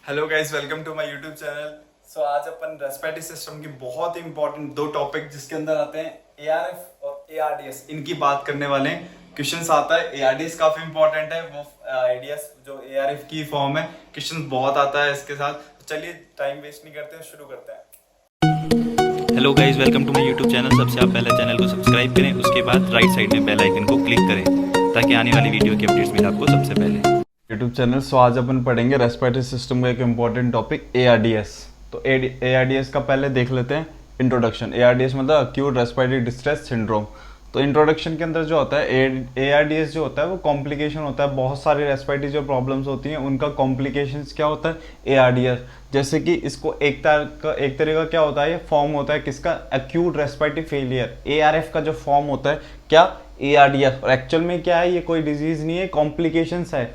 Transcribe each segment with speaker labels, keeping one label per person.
Speaker 1: Hello guys, welcome to my YouTube channel. So आज अपन respiratory system की बहुत ही इंपॉर्टेंट दो टॉपिक जिसके अंदर आते हैं एआरएफ और एआरडीएस, इनकी बात करने वाले हैं। क्वेश्चंस आता है, एआरडीएस काफी इंपॉर्टेंट है, वो आईडीएस जो एआरएफ की फॉर्म है, क्वेश्चंस बहुत आता है इसके साथ। तो चलिए टाइम वेस्ट नहीं करते हैं, शुरू करते हैं।
Speaker 2: Hello guys, welcome to my YouTube channel. सबसे आप पहले चैनल को सब्सक्राइब करें, उसके बाद राइट साइड में बेल आइकन को क्लिक करें ताकि आने वाली वीडियो की अपडेट्स मिले आपको सबसे पहले।
Speaker 1: YouTube channel. सो आज अपन पढ़ेंगे रेस्पिरेटरी सिस्टम का एक इम्पॉर्टेंट टॉपिक एआरडीएस। तो एआरडीएस का पहले देख लेते हैं इंट्रोडक्शन। एआरडीएस मतलब अक्यूट रेस्पिरेटरी डिस्ट्रेस सिंड्रोम। तो इंट्रोडक्शन के अंदर जो होता है एआरडीएस जो होता है वो कॉम्प्लिकेशन होता है, बहुत सारी रेस्पिरेटरी जो प्रॉब्लम्स होती हैं उनका कॉम्प्लिकेशंस क्या होता है एआरडीएस। जैसे कि इसको एक तरह का क्या होता है, ये फॉर्म होता है किसका, एक्यूट रेस्पिरेटरी फेलियर। एआरएफ का जो फॉर्म होता है क्या, एआरडीएस। और एक्चुअल में क्या है, ये कोई डिजीज नहीं है, कॉम्प्लिकेशंस है,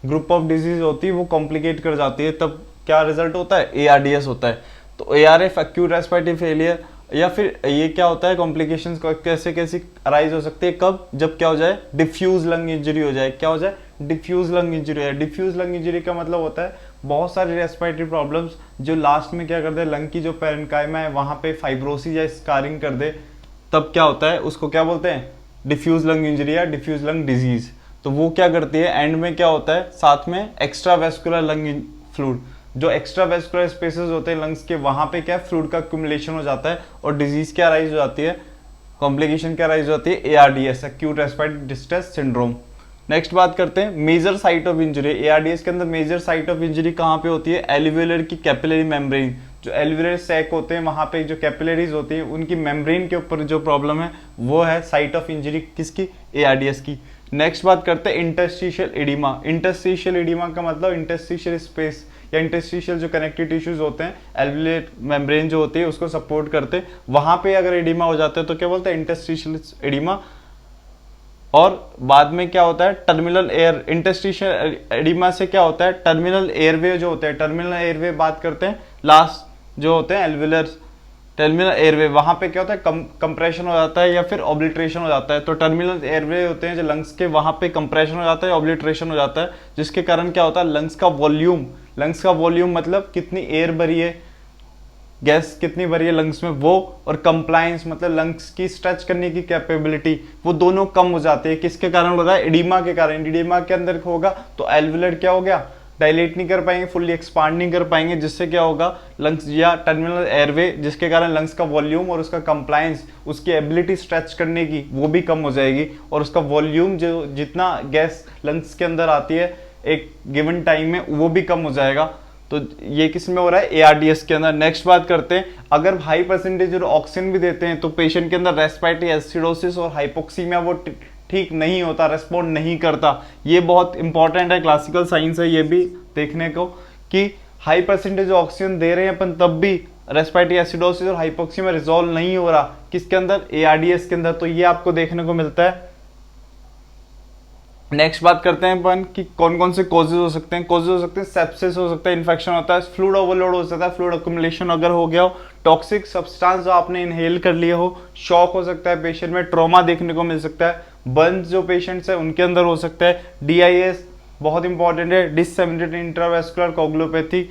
Speaker 1: ग्रुप ऑफ डिजीज होती है वो कॉम्प्लिकेट कर जाती है, तब क्या रिजल्ट होता है, एआरडीएस होता है। तो एआरएफ एक्यूट रेस्पिरेटरी फेलियर, या फिर ये क्या होता है, कॉम्प्लिकेशंस कैसे कैसे अराइज हो सकती है, कब, जब क्या हो जाए, डिफ्यूज लंग इंजरी हो जाए। क्या हो जाए, डिफ्यूज लंग इंजरी है। डिफ्यूज लंग इंजरी का मतलब होता है बहुत सारी रेस्पिरेटरी प्रॉब्लम्स जो लास्ट में क्या कर दे, लंग की जो पेरेन्काइमा है वहां पे फाइब्रोसिस या स्कारिंग कर दे, तब क्या होता है, उसको क्या बोलते हैं, डिफ्यूज लंग इंजरी या डिफ्यूज लंग डिजीज। तो वो क्या करती है, एंड में क्या होता है, साथ में एक्स्ट्रा वेस्कुलर लंग फ्लूइड, जो एक्स्ट्रा वेस्कुलर स्पेसेस होते हैं लंग्स के, वहां पे क्या फ्लूइड का एक्यूमुलेशन हो जाता है और डिजीज क्या राइज हो जाती है, कॉम्प्लिकेशन क्या राइज हो जाती है, ARDS, acute respiratory distress syndrome. Next बात करते हैं major site of injury. ARDS के अंदर मेजर साइट ऑफ इंजरी कहाँ पे होती है, एल्वियोलर की कैपिलरी मेम्ब्रेन, जो एल्वियोलर सैक होते हैं वहां पे जो कैपिलरीज होती हैं उनकी मेम्ब्रेन के ऊपर जो प्रॉब्लम है वो है साइट ऑफ इंजरी किसकी, एआरडीएस की। नेक्स्ट बात करते हैं इंटरस्टिशियल एडिमा। इंटरस्टिशियल एडिमा का मतलब इंटरस्टिशियल स्पेस या इंटरस्टिशियल जो कनेक्टिव टिश्यूज होते हैं, एल्वियोलर मेम्ब्रेन जो होती है उसको सपोर्ट करते, वहां पे अगर एडिमा हो जाता है तो क्या बोलते हैं, इंटरस्टिशियल एडिमा। और बाद में क्या होता है, टर्मिनल एयर, इंटरस्टिशियल एडिमा से क्या होता है, टर्मिनल एयरवे जो होते हैं, टर्मिनल एयरवे बात करते हैं, लास्ट जो होते हैं एल्वियोलर टर्मिनल एयरवे, वहां पे क्या होता है, कंप्रेशन हो जाता है या फिर ऑब्लिट्रेशन हो जाता है। तो टर्मिनल एयरवे होते हैं जो लंग्स के, वहां पे कंप्रेशन हो जाता है, ऑब्लिट्रेशन हो जाता है, जिसके कारण क्या होता है, लंग्स का वॉल्यूम मतलब कितनी एयर भरी है, गैस कितनी भरी है लंग्स में वो, और कंप्लायंस मतलब लंग्स की स्ट्रेच करने की कैपेबिलिटी, वो दोनों कम हो जाती है। किसके कारण हो रहा है, एडिमा के कारण। एडिमा के अंदर होगा तो एल्वियोलर क्या हो गया, डायलेट नहीं कर पाएंगे, फुल्ली एक्सपांड नहीं कर पाएंगे, जिससे क्या होगा, लंग्स या टर्मिनल एयरवे, जिसके कारण लंग्स का वॉल्यूम और उसका कंप्लायंस, उसकी एबिलिटी स्ट्रेच करने की वो भी कम हो जाएगी, और उसका वॉल्यूम जो जितना गैस लंग्स के अंदर आती है एक गिवन टाइम में वो भी कम हो जाएगा। तो ये किस में हो रहा है, एआरडीएस के अंदर। नेक्स्ट बात करते हैं, अगर हाई परसेंटेज और ऑक्सीजन भी देते हैं तो पेशेंट के अंदर रेस्पिरेटरी एसिडोसिस और हाइपोक्सीमिया वो ठीक नहीं होता, रेस्पॉन्ड नहीं करता। ये बहुत इंपॉर्टेंट है, क्लासिकल साइंस है ये भी देखने को, कि हाई परसेंटेज ऑक्सीजन दे रहे हैं अपन तब भी रेस्पिरेटरी एसिडोसिस और हाइपोक्सीमिया रिजॉल्व नहीं हो रहा, किसके अंदर, एआरडीएस के अंदर। तो ये आपको देखने को मिलता है। नेक्स्ट बात करते हैं अपन कि कौन कौन से कॉजेज हो सकते हैं। कॉजेज हो सकते हैं, सेप्सिस हो सकता है, इन्फेक्शन होता है, फ्लूइड ओवरलोड हो सकता है, फ्लूइड अक्यूमुलेशन अगर हो गया हो, टॉक्सिक सब्सटेंस जो आपने इनहेल कर लिए हो, शॉक हो सकता है पेशेंट में, ट्रॉमा देखने को मिल सकता है, बर्न्स जो पेशेंट्स है उनके अंदर हो सकता है, डीआईएस बहुत इंपॉर्टेंट है, disseminated intravascular coagulopathy,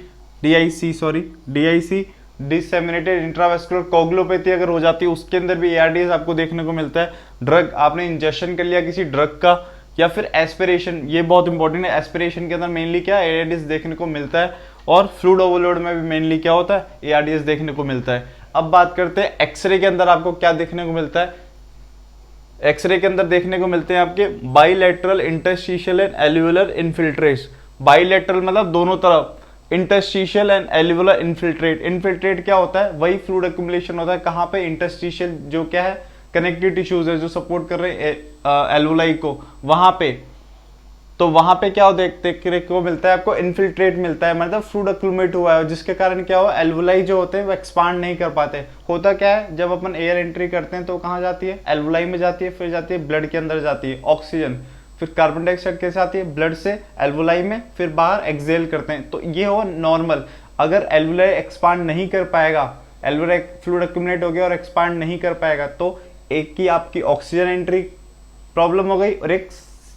Speaker 1: DIC disseminated intravascular coagulopathy अगर हो जाती है उसके अंदर भी एआरडीएस आपको देखने को मिलता है। ड्रग आपने इंजेक्शन कर लिया किसी ड्रग का, या फिर एस्पिरेशन, ये बहुत इंपॉर्टेंट है, एस्पिरेशन के अंदर मेनली क्या एआरडीएस देखने को मिलता है, और फ्लूइड ओवरलोड में भी मेनली क्या होता है, एआरडीएस देखने को मिलता है। अब बात करते हैं एक्सरे के अंदर आपको क्या देखने को मिलता है। एक्सरे के अंदर देखने को मिलते हैं आपके bilateral interstitial and alveolar infiltrate. Bilateral मतलब दोनों तरफ, interstitial and alveolar infiltrate. Infiltrate क्या होता है, वही फ्लूइड एक्यूमुलेशन होता है, कहाँ पे, इंटरस्टिशियल जो क्या है, कनेक्टिव टिश्यूज है जो सपोर्ट कर रहे हैं एल्वुलाई को, वहां पे। तो वहां पे क्या देखने को मिलता है आपको, इन्फिल्ट्रेट मिलता है, मतलब फ्लूइड एक्यूमुलेट हुआ है, जिसके कारण क्या हुआ, एल्वुलाई जो होते हैं वो एक्सपांड नहीं कर पाते। होता क्या है, जब अपन एयर एंट्री करते हैं तो कहाँ जाती है, एल्वुलाई में जाती है, फिर जाती है ब्लड के अंदर जाती है ऑक्सीजन, फिर कार्बन डाइऑक्साइड कैसे आती है, ब्लड से एल्वुलाई में, फिर बाहर एक्सेल करते हैं। तो ये हो नॉर्मल। अगर एल्वुलाई एक्सपांड नहीं कर पाएगा, एल्वुलाई फ्लूइड एक्यूमुलेट हो गया और एक्सपांड नहीं कर पाएगा, तो एक की आपकी ऑक्सीजन एंट्री प्रॉब्लम हो गई और एक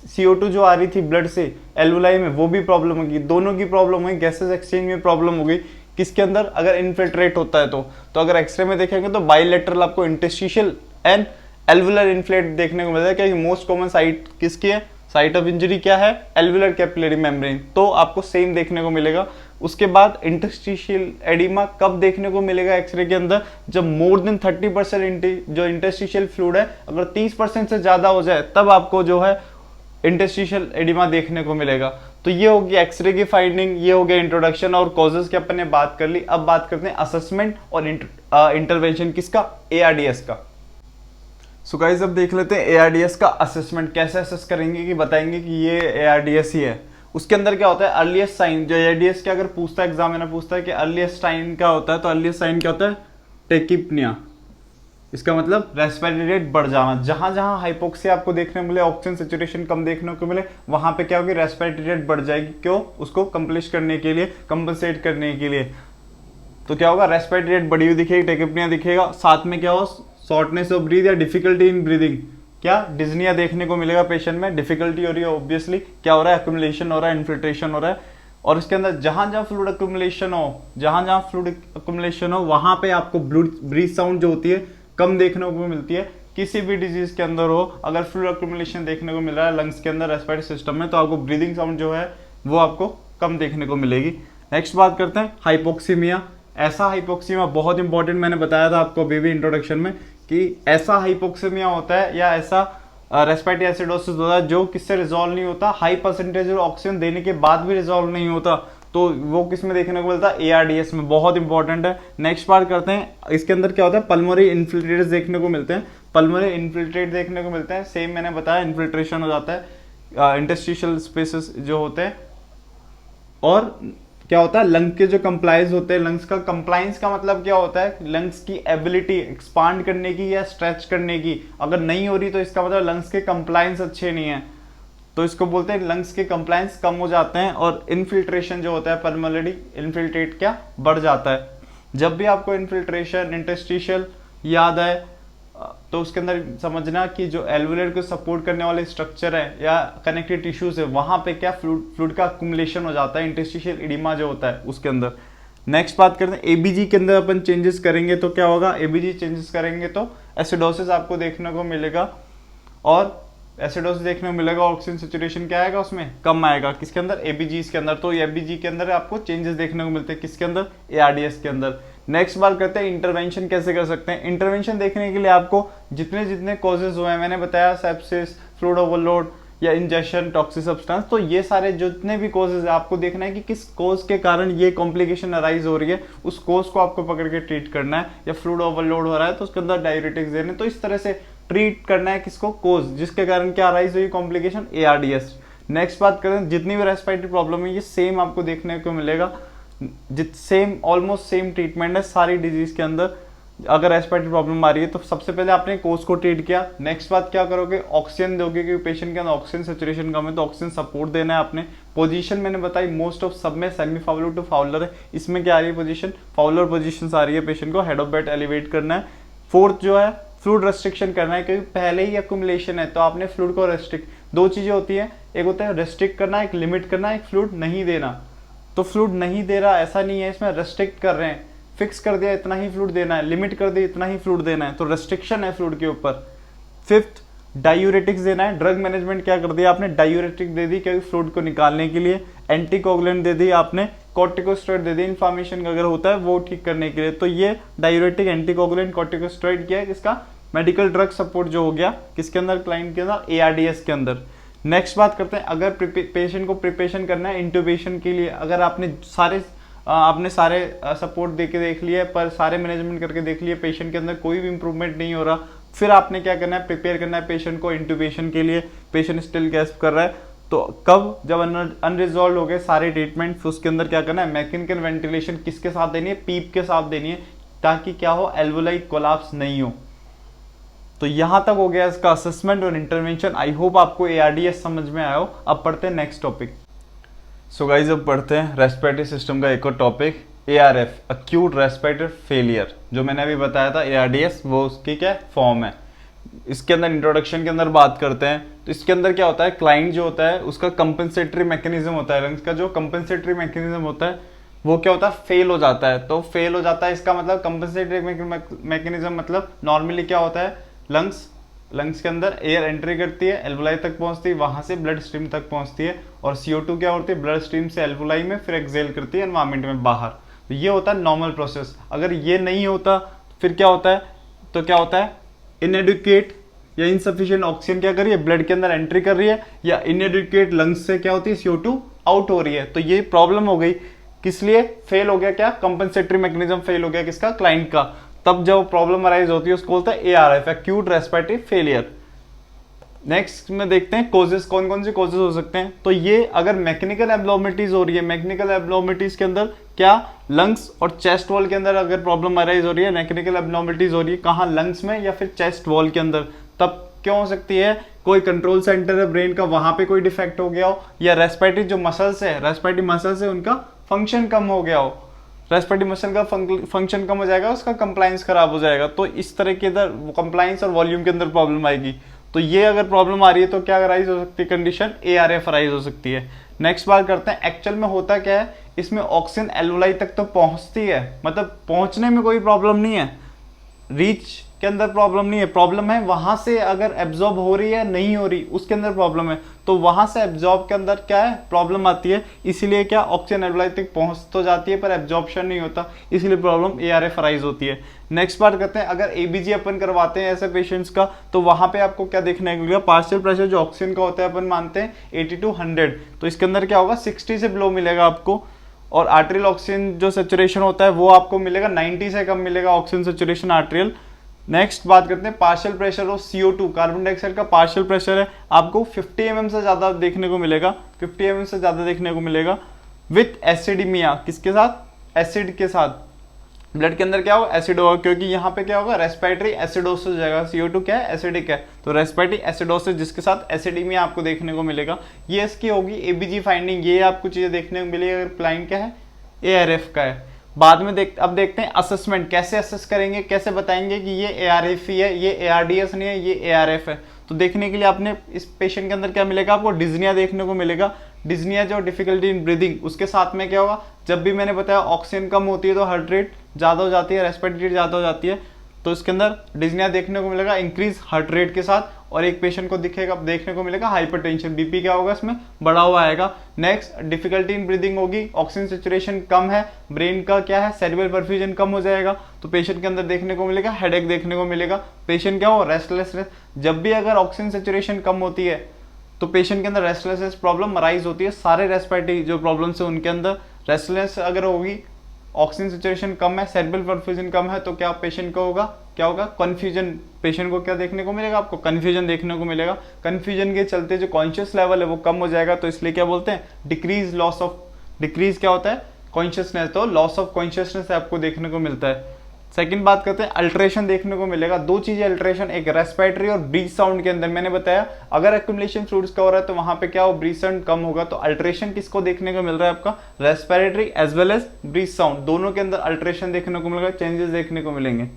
Speaker 1: CO2 जो आ रही थी ब्लड से एल्वुलाई में वो भी प्रॉब्लम होगी, दोनों की प्रॉब्लम होगी, गैसेस एक्सचेंज में प्रॉब्लम होगी। किसके अंदर? अगर इन्फिल्ट्रेट होता है तो अगर एक्सरे में देखेंगे तो बाइलेटरल आपको इंटरस्टिशियल एंड एल्वुलर इन्फ्लेट देखने को मिलता है। क्या मोस्ट कॉमन साइट किसकी है? साइट ऑफ इंजरी क्या है? एल्वुलर कैपिलरी मेम्ब्रेन, तो आपको सेम देखने को मिलेगा। उसके बाद इंटरस्टिशियल एडिमा कब देखने को मिलेगा एक्सरे के अंदर? जब मोर देन 30% जो इंटरस्टिशियल फ्लूइड है अगर 30% से ज्यादा हो जाए तब आपको जो है इंटरस्टिशियल एडिमा देखने को मिलेगा। तो ये होगी एक्सरे की फाइंडिंग, ये हो गया इंट्रोडक्शन और कॉजेज की अपन ने बात कर ली। अब बात करते हैं असेसमेंट और इंटरवेंशन किसका? ARDS का। सो गाइस अब देख लेते हैं ARDS का असेसमेंट कैसे असेस करेंगे कि बताएंगे कि ये ARDS ही है। उसके अंदर क्या होता है? अर्लीस्ट साइन जो ARDS के अगर पूछता है एग्जामिनर पूछता है कि अर्लीस्ट साइन क्या होता है, तो अर्लीस्ट साइन क्या होता है? टेकिपनिया। इसका मतलब रेस्पिरेटरी रेट बढ़ जाना। जहां जहां हाइपोक्सिया आपको देखने को मिले, ऑक्सीजन सैचुरेशन कम देखने को मिले, वहां पे क्या होगी? रेस्पिरेटरी रेट बढ़ जाएगी। क्यों? उसको कंप्लीट करने के लिए, कंपनसेट करने के लिए। तो क्या होगा? रेस्पिरेटरी रेट बढ़ी हुई दिखेगी, टेकिपनिया दिखेगा, साथ में क्या हो? शॉर्टनेस ऑफ ब्रीथ या डिफिकल्टी इन ब्रीदिंग, क्या डिज्निया देखने को मिलेगा पेशेंट में, डिफिकल्टी हो रही है। ऑब्वियसली क्या हो रहा है? एक्युमुलेशन हो रहा है, इन्फिल्ट्रेशन हो रहा है। और इसके अंदर जहां जहां फ्लूइड एक्युमुलेशन हो, वहां पे आपको ब्रीथ साउंड जो होती है कम देखने को मिलती है। किसी भी डिजीज के अंदर हो, अगर फ्लूइड एक्युमुलेशन देखने को मिल रहा है लंग्स के अंदर, रेस्पिरेटरी सिस्टम में, तो आपको ब्रीदिंग साउंड जो है वो आपको कम देखने को मिलेगी। नेक्स्ट बात करते हैं हाइपोक्सीमिया। ऐसा हाइपोक्सीमिया बहुत इंपॉर्टेंट, मैंने बताया था आपको अभी भी इंट्रोडक्शन में कि ऐसा हाइपोक्सीमिया होता है या ऐसा रेस्पिरेटरी एसिडोसिस होता है जो किससे रिजॉल्व नहीं होता, हाई परसेंटेज ऑक्सीजन देने के बाद भी रिजॉल्व नहीं होता। तो वो किस में देखने को मिलता है? ARDS में। बहुत इंपॉर्टेंट है। नेक्स्ट बात करते हैं, इसके अंदर क्या होता है? पल्मोनरी इन्फिल्ट्रेट्स देखने को मिलते हैं। पल्मोनरी इन्फिल्ट्रेट देखने को मिलते हैं, सेम मैंने बताया, इन्फिल्ट्रेशन हो जाता है इंटरस्टिशियल स्पेसेस जो होते हैं। और क्या होता है? लंग के जो कंप्लाइंस होते हैं, लंग्स का कंप्लाइंस का मतलब क्या होता है? लंग्स की एबिलिटी एक्सपांड करने की या स्ट्रेच करने की अगर नहीं हो रही तो इसका मतलब लंग्स के कंप्लाइंस अच्छे नहीं है, तो इसको बोलते हैं लंग्स के कंप्लाइंस कम हो जाते हैं। और इन्फिल्ट्रेशन जो होता है, पल्मोनरी इन्फिल्ट्रेट क्या बढ़ जाता है। जब भी आपको इन्फिल्ट्रेशन इंटरस्टिशियल याद आए तो उसके अंदर समझना कि जो एल्वुलर को सपोर्ट करने वाले स्ट्रक्चर है या कनेक्टिव टिश्यूज है वहां पे क्या फ्लूइड का अक्युमुलेशन हो जाता है, इंटरस्टिशियल एडिमा जो होता है उसके अंदर। नेक्स्ट बात करते हैं ABG के अंदर अपन चेंजेस करेंगे तो क्या होगा? ABG चेंजेस करेंगे तो एसिडोसिस आपको देखने को मिलेगा, और एसिडोसिस देखने को मिलेगा, ऑक्सीजन सैचुरेशन क्या आएगा उसमें? कम आएगा। किसके अंदर? ABGs के अंदर। तो ABG के अंदर आपको चेंजेस देखने को मिलते हैं, किसके अंदर? ARDS के अंदर। नेक्स्ट बात करते हैं इंटरवेंशन कैसे कर सकते हैं। इंटरवेंशन देखने के लिए आपको जितने जितने कॉजेज हुए हैं, मैंने बताया सेप्सिस, फ्लूइड ओवरलोड या इंजेक्शन, टॉक्सिक सब्सटेंस, तो ये सारे जितने भी कॉजेज है आपको देखना है कि किस कॉज के कारण ये कॉम्प्लिकेशन अराइज हो रही है, उस कॉज को आपको पकड़ के ट्रीट करना है। या फ्लूइड ओवरलोड हो रहा है तो उसके अंदर डाययूरेटिक्स देने, तो इस तरह से ट्रीट करना है किसको? कॉज जिसके कारण क्या अराइज हुई कॉम्प्लिकेशन, ARDS। नेक्स्ट बात करें, जितनी भी रेस्पिरेटरी प्रॉब्लम है ये सेम आपको देखने को मिलेगा, सेम ऑलमोस्ट सेम ट्रीटमेंट है सारी डिजीज के अंदर। अगर रेस्पिरेटरी प्रॉब्लम आ रही है तो सबसे पहले आपने कोर्स को ट्रीट किया, नेक्स्ट बात क्या करोगे? ऑक्सीजन दोगे, क्योंकि पेशेंट के अंदर ऑक्सीजन सैचुरेशन कम है तो ऑक्सीजन सपोर्ट देना है आपने। पोजीशन मैंने बताई, मोस्ट ऑफ सब में सेमी फाउलर टू फाउलर है, इसमें क्या आ रही है पोजीशन? फाउलर पोजीशन आ रही है। पेशेंट को हेड ऑफ बेड एलिवेट करना है। फोर्थ जो है फ्लूइड रेस्ट्रिक्शन करना है, क्योंकि पहले ही एक्युमुलेशन है तो आपने फ्लूइड को रेस्ट्रिक्ट, दो चीजें होती है, एक होता है रेस्ट्रिक्ट करना, एक लिमिट करना, एक फ्लूइड नहीं देना। तो फ्लूइड नहीं दे रहा ऐसा नहीं है, इसमें रेस्ट्रिक्ट कर रहे हैं, फिक्स कर दिया इतना ही फ्लूइड देना है, लिमिट कर दिया इतना ही फ्लूइड देना है, तो रेस्ट्रिक्शन है फ्लूइड के ऊपर। फिफ्थ डायूरेटिक्स देना है। ड्रग मैनेजमेंट क्या कर दिया आपने? डायूरेटिक दे दी, क्योंकि फ्लूइड को निकालने के लिए। एंटीकोगुलेंट दे दी आपने, कॉर्टिकोस्टेरॉइड दे दी इन्फ्लेमेशन अगर होता है वो ठीक करने के लिए। तो ये डायूरेटिक, एंटीकोगुलेंट, कॉर्टिकोस्टेरॉइड क्या है? किसका? मेडिकल ड्रग सपोर्ट जो हो गया किसके अंदर? क्लाइंट के अंदर, ARDS के अंदर। नेक्स्ट बात करते हैं, अगर पेशेंट को प्रिपरेशन करना है इंट्यूबेशन के लिए, अगर आपने सारे सपोर्ट दे के देख लिया पर सारे मैनेजमेंट करके देख लिए, पेशेंट के अंदर कोई भी इंप्रूवमेंट नहीं हो रहा, फिर आपने क्या करना है? प्रिपेयर करना है पेशेंट को इंट्यूबेशन के लिए। पेशेंट स्टिल गैस्प कर रहा है तो कब? जब अनरिजॉल्व हो गए सारे ट्रीटमेंट, उसके अंदर क्या करना है? मैकेनिकल वेंटिलेशन किसके साथ देनी है? पीप के साथ देनी है, ताकि क्या हो? एल्वुलाई कोलैप्स नहीं हो। तो यहां तक हो गया इसका असेसमेंट और इंटरवेंशन। आई होप आपको ARDS समझ में आया हो। अब पढ़ते हैं नेक्स्ट टॉपिक। सो गाइज अब पढ़ते हैं रेस्पिरेटरी सिस्टम का एक और topic, ARF, acute respiratory failure. जो मैंने अभी बताया था ARDS, वो उसकी क्या फॉर्म है। इसके अंदर इंट्रोडक्शन के अंदर बात करते हैं तो इसके अंदर क्या होता है, क्लाइंट जो होता है उसका कंपनसेटरी मैकेनिज्म होता है, लंग्स का जो कंपनसेटरी मैकेनिज्म होता है वो क्या होता है, फेल हो जाता है। तो फेल हो जाता है इसका मतलब कंपनसेटरी मैकेनिज्म मतलब नॉर्मली क्या होता है, लंग्स के अंदर एयर एंट्री करती है, एल्वोलाई तक पहुंचती है, वहां से ब्लड स्ट्रीम तक पहुंचती है, और CO2 क्या होती है, ब्लड स्ट्रीम से एल्वोलाई में फिर एक्सेल करती है एनवायरमेंट में बाहर। तो ये होता है नॉर्मल प्रोसेस। अगर ये नहीं होता फिर क्या होता है, तो क्या होता है, इनएडुकेट या इनसफिशिएंट ऑक्सीजन क्या कर रही है, ब्लड के अंदर एंट्री कर रही है, या इनएडुकेट लंग्स से क्या होती है, CO2 आउट हो रही है। तो ये प्रॉब्लम हो गई, किस लिए फेल हो गया, क्या कंपनसेटरी मैकेनिज्म फेल हो गया किसका, क्लाइंट का। तब जब प्रॉब्लम अराइज होती है उसको बोलता है ARF, acute respiratory failure. Next में देखते हैं कोजेस, कौन कौन से कोजेस हो सकते हैं। तो ये अगर मैकेनिकल एब्नॉर्मलिटीज हो रही है, मैकेनिकल एब्नॉर्मलिटीज के अंदर क्या, लंग्स और चेस्ट वॉल के अंदर अगर प्रॉब्लम अराइज हो रही है, मैकेनिकल एब्नॉर्मलिटीज हो रही है कहाँ, लंग्स में या फिर चेस्ट वॉल के अंदर, तब क्यों हो सकती है, कोई कंट्रोल सेंटर है ब्रेन का, वहां पे कोई डिफेक्ट हो गया हो, या रेस्पिरेटरी जो मसल्स है, रेस्पिरेटरी मसल्स है उनका फंक्शन कम हो गया हो, रेस्पिरेटरी मसल का फंक्शन कम हो जाएगा, उसका कंप्लायंस खराब हो जाएगा। तो इस तरह के इधर कंप्लायंस और वॉल्यूम के अंदर प्रॉब्लम आएगी। तो ये अगर प्रॉब्लम आ रही है तो क्या अराइज हो सकती है, कंडीशन ARF अराइज हो सकती है। नेक्स्ट बात करते हैं एक्चुअल में होता क्या है, इसमें ऑक्सीजन एल्वोलाई तक तो पहुंचती है, मतलब पहुंचने में कोई प्रॉब्लम नहीं है, रीच के अंदर प्रॉब्लम नहीं है, प्रॉब्लम है वहां से अगर एब्जॉर्ब हो रही है नहीं हो रही उसके अंदर प्रॉब्लम है। तो वहां से एब्जॉर्ब के अंदर क्या है, प्रॉब्लम आती है, इसीलिए क्या ऑक्सीजन एल्वोलाई तक पहुंच तो जाती है पर एब्जॉर्प्शन नहीं होता, इसलिए प्रॉब्लम ARF अराइज होती है। नेक्स्ट बात करते हैं, अगर ABG अपन करवाते हैं ऐसे पेशेंट्स का तो वहां पे आपको क्या देखने को मिलेगा, पार्शियल प्रेशर जो ऑक्सीजन का होता है अपन मानते हैं 80 to 100, तो इसके अंदर क्या होगा 60 से बिलो मिलेगा आपको, और आर्टेरियल ऑक्सीजन जो सेचुरेशन होता है वो आपको मिलेगा 90 से कम मिलेगा ऑक्सीजन सेचुरेशन आर्टेरियल। नेक्स्ट बात करते हैं पार्शियल प्रेशर और CO2, कार्बन डाइऑक्साइड का पार्शियल प्रेशर है आपको 50 mm से ज्यादा देखने को मिलेगा, 50 mm से ज्यादा देखने को मिलेगा, विथ एसिडीमिया, किसके साथ, एसिड के साथ, ब्लड के अंदर क्या होगा, एसिड होगा, क्योंकि यहाँ पे क्या होगा, रेस्पिरेटरी एसिडोसिस हो जाएगा, CO2 क्या है, एसिडिक है, तो रेस्पिरेटरी एसिडोसिस जिसके साथ एसिडीमिया आपको देखने को मिलेगा, ये इसकी होगी ABG फाइंडिंग, ये आपको चीजें देखने को मिलेगी अगर क्लाइंट क्या है, ARF का है। बाद में अब देखते हैं असेसमेंट, कैसे असेस करेंगे, कैसे बताएंगे कि ये ARF ही है, ये ARDS नहीं है, ये ARF है। तो देखने के लिए आपने इस पेशेंट के अंदर क्या मिलेगा, आपको डिज्निया देखने को मिलेगा, डिज्निया जो डिफिकल्टी इन ब्रीदिंग, उसके साथ में क्या होगा, जब भी मैंने बताया ऑक्सीजन कम होती है तो हार्ट रेट ज़्यादा हो जाती है, रेस्पिरेटरी रेट ज़्यादा हो जाती है, तो इसके अंदर डिज्निया देखने को मिलेगा इंक्रीज हार्ट रेट के साथ, और एक पेशेंट को देखने को मिलेगा हाइपरटेंशन, BP क्या होगा इसमें बढ़ा हुआ आएगा। नेक्स्ट डिफिकल्टी इन ब्रीदिंग होगी, ऑक्सीजन सेचुरेशन कम है, ब्रेन का क्या है, सेरिब्रल परफ्यूजन कम हो जाएगा, तो पेशेंट के अंदर देखने को मिलेगा हेडेक देखने को मिलेगा, पेशेंट क्या हो, रेस्टलेसनेस, जब भी अगर ऑक्सीजन सेचुरेशन कम होती है तो पेशेंट के अंदर रेस्टलेसनेस प्रॉब्लम अराइज होती है, सारे रेस्पिरेटरी जो प्रॉब्लम्स है उनके अंदर रेस्टलेसनेस अगर होगी, ऑक्सीजन सेचुरेशन कम है, सेरिब्रल परफ्यूजन कम है, तो क्या पेशेंट को होगा, क्या होगा, कंफ्यूजन, पेशेंट को क्या देखने को मिलेगा, आपको कंफ्यूजन देखने को मिलेगा, कंफ्यूजन के चलते जो कॉन्शियस लेवल है वो कम हो जाएगा, तो इसलिए क्या बोलते हैं, डिक्रीज क्या होता है, कॉन्शियसनेस, तो लॉस ऑफ कॉन्शियसनेस आपको देखने को मिलता है। सेकंड बात करते हैं अल्ट्रेशन देखने को मिलेगा, दो चीजें अल्ट्रेशन, एक रेस्पिरेटरी और ब्रीथ साउंड के अंदर मैंने बताया अगर एक्यूमुलेशन फ्लूइड्स का हो रहा है तो वहां पे क्या हो, ब्रीथ साउंड कम होगा, तो अल्ट्रेशन किसको देखने को मिल रहा है आपका, respiratory as well as breath sound, दोनों के अंदर अल्ट्रेशन देखने को मिलेगा, चेंजेस देखने को मिलेंगे।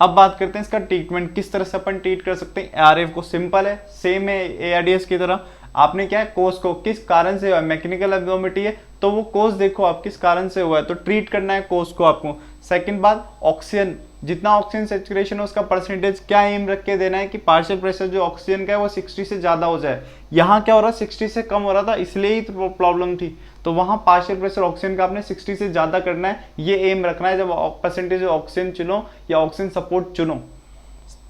Speaker 1: अब बात करते हैं इसका ट्रीटमेंट, किस तरह से अपन ट्रीट कर सकते हैं ARF को, सिंपल है, सेम है ARDS की तरह, आपने क्या है, कोज को किस कारण से हुआ है, मैकेनिकल एब्नॉर्मलिटी है तो वो कोज देखो आप किस कारण से हुआ है, तो ट्रीट करना है कोज को आपको। सेकंड बात, ऑक्सीजन, जितना ऑक्सीजन सेचुरेशन है उसका परसेंटेज क्या एम रख के देना है कि पार्शियल प्रेशर जो ऑक्सीजन का है वो 60 से ज्यादा हो जाए, यहाँ क्या हो रहा है 60 से कम हो रहा था इसलिए ही तो प्रॉब्लम थी, तो वहां पार्शियल प्रेशर ऑक्सीजन का आपने 60 से ज्यादा करना है, ये एम रखना है जब परसेंटेज ऑक्सीजन चुनो या ऑक्सीजन सपोर्ट चुनो।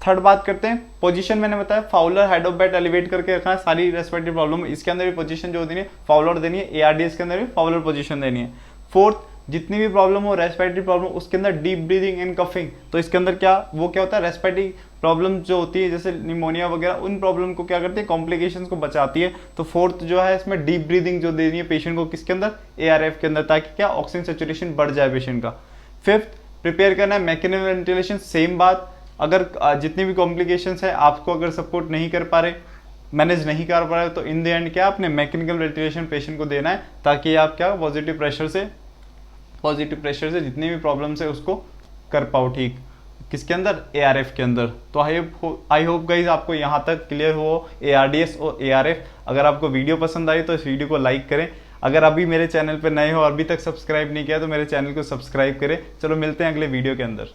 Speaker 1: थर्ड बात करते हैं पोजीशन, मैंने बताया Fowler head of bed elevate करके रखना है, सारी रेस्पिरेटरी प्रॉब्लम इसके अंदर भी पोजीशन जो देनी है फाउलर देनी है, ARDS के अंदर भी फाउलर पोजीशन देनी है। फोर्थ, जितनी भी प्रॉब्लम हो रेस्पिरेटरी प्रॉब्लम उसके अंदर डीप ब्रीदिंग एंड कफिंग, तो इसके अंदर क्या होता है, रेस्पिरेटरी प्रॉब्लम जो होती है जैसे निमोनिया वगैरह उन प्रॉब्लम को क्या करती है, कॉम्प्लिकेशंस को बचाती है, तो फोर्थ जो है इसमें डीप ब्रीदिंग जो देनी है पेशेंट को किसके अंदर, ARF के अंदर, ताकि क्या ऑक्सीजन सेचुरेशन बढ़ जाए पेशेंट का। फिफ्थ, प्रिपेयर करना है मैकेनिकल वेंटिलेशन, सेम बात, अगर जितनी भी कॉम्प्लिकेशंस है आपको अगर सपोर्ट नहीं कर पा रहे, मैनेज नहीं कर पा रहे, तो इन द एंड क्या आपने मैकेनिकल वेंटिलेशन पेशेंट को देना है, ताकि आप क्या पॉजिटिव प्रेशर से जितनी भी प्रॉब्लम्स है उसको कर पाओ ठीक। किसके अंदर, ARF के अंदर। तो आई होप गाइज आपको यहाँ तक क्लियर हो ARDS और ARF। अगर आपको वीडियो पसंद आई तो इस वीडियो को लाइक करें। अगर अभी मेरे चैनल पर नए हो, अभी तक सब्सक्राइब नहीं किया तो मेरे चैनल को सब्सक्राइब करें। चलो मिलते हैं अगले वीडियो के अंदर।